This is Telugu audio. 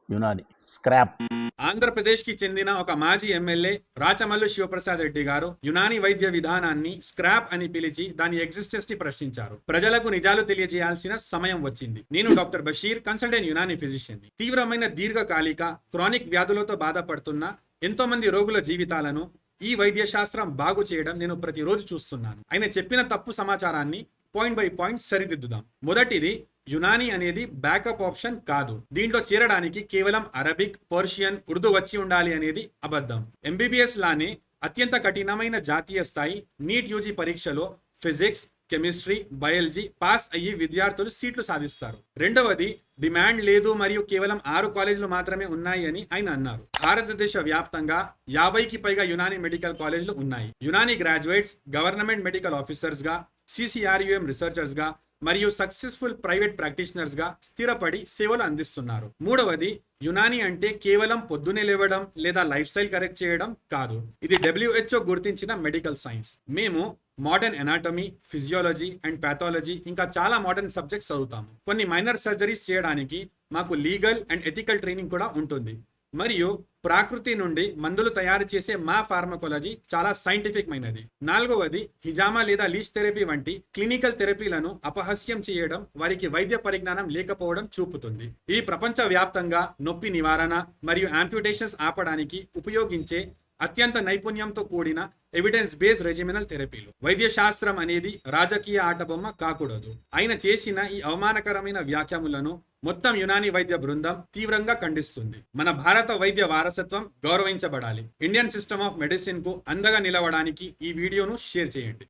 యునాని స్క్రాప్. ఆంధ్రప్రదేశ్కి చెందిన ఒక మాజీ ఎమ్మెల్యే రాచమల్లు శివప్రసాద్ రెడ్డి గారు యునాని వైద్య విధానాన్ని స్క్రాప్ అని పిలిచి దాని ఎగ్జిస్టెన్స్ ని ప్రశ్నించారు. ప్రజలకు నిజాలు తెలియజేయాల్సిన సమయం వచ్చింది. నేను doctor Bashir, consultant Unani physician ని. తీవ్రమైన దీర్ఘకాలిక క్రానిక్ వ్యాధులతో బాధపడుతున్న ఎంతో మంది రోగుల జీవితాలను ఈ వైద్య శాస్త్రం బాగు చేయడం నేను ప్రతిరోజు చూస్తున్నాను. ఆయన చెప్పిన తప్పు సమాచారాన్ని పాయింట్ బై పాయింట్ సరిదిద్దుదాం. మొదటిది, యునాని అనేది బ్యాకప్ ఆప్షన్ కాదు. దీంట్లో చేరడానికి కేవలం అరబిక్, పర్షియన్, ఉర్దూ వచ్చి ఉండాలి అనేది అబద్ధం. ఎంబీబీఎస్ లానే అత్యంత కఠినమైన జాతీయ స్థాయి నీట్ యూజీ పరీక్షలో ఫిజిక్స్, కెమిస్ట్రీ, బయాలజీ పాస్ అయ్యి విద్యార్థులు సీట్లు సాధిస్తారు. రెండవది, డిమాండ్ లేదు మరియు కేవలం 6 కాలేజీలు మాత్రమే ఉన్నాయి అని ఆయన అన్నారు. భారతదేశ వ్యాప్తంగా 50కి పైగా యునాని మెడికల్ కాలేజీలు ఉన్నాయి. Unani graduates government medical officers గా, CCRUM రీసెర్చర్స్ గా మరియు సక్సెస్ఫుల్ ప్రైవేట్ ప్రాక్టీషనర్స్ గా స్థిరపడి సేవలు అందిస్తున్నారు. మూడవది, యునాని అంటే కేవలం పొద్దునే లేవడం లేదా లైఫ్ స్టైల్ కరెక్ట్ చేయడం కాదు. ఇది WHO గుర్తించిన మెడికల్ సైన్స్. మేము modern anatomy, physiology and pathology ఇంకా చాలా మోడర్న్ సబ్జెక్ట్స్ చదువుతాము. కొన్ని మైనర్ సర్జరీస్ చేయడానికి మాకు లీగల్ అండ్ ఎథికల్ ట్రైనింగ్ కూడా ఉంటుంది. మరియు ప్రకృతి నుండి మందులు తయారు చేసే మా ఫార్మకాలజీ చాలా సైంటిఫిక్ మైనది. నాలుగవది, హిజామా లేదా లీచ్ థెరపీ వంటి క్లినికల్ థెరపీలను అపహాస్యం చేయడం వారికి వైద్య పరిజ్ఞానం లేకపోవడం చూపుతుంది. ఈ ప్రపంచ వ్యాప్తంగా నొప్పి నివారణ మరియు యాంప్యుటేషన్స్ ఆపడానికి ఉపయోగించే అత్యంత నైపుణ్యంతో కూడిన ఎవిడెన్స్ బేస్డ్ రెజిమినల్ థెరపీలు. వైద్య శాస్త్రం అనేది రాజకీయ ఆటబొమ్మ కాకూడదు. ఆయన చేసిన ఈ అవమానకరమైన వ్యాఖ్యలను మొత్తం యునాని వైద్య బృందం తీవ్రంగా ఖండిస్తుంది. మన భారత వైద్య వారసత్వం గౌరవించబడాలి. ఇండియన్ సిస్టమ్ ఆఫ్ మెడిసిన్ కు అండగా నిలవడానికి ఈ వీడియోను షేర్ చేయండి.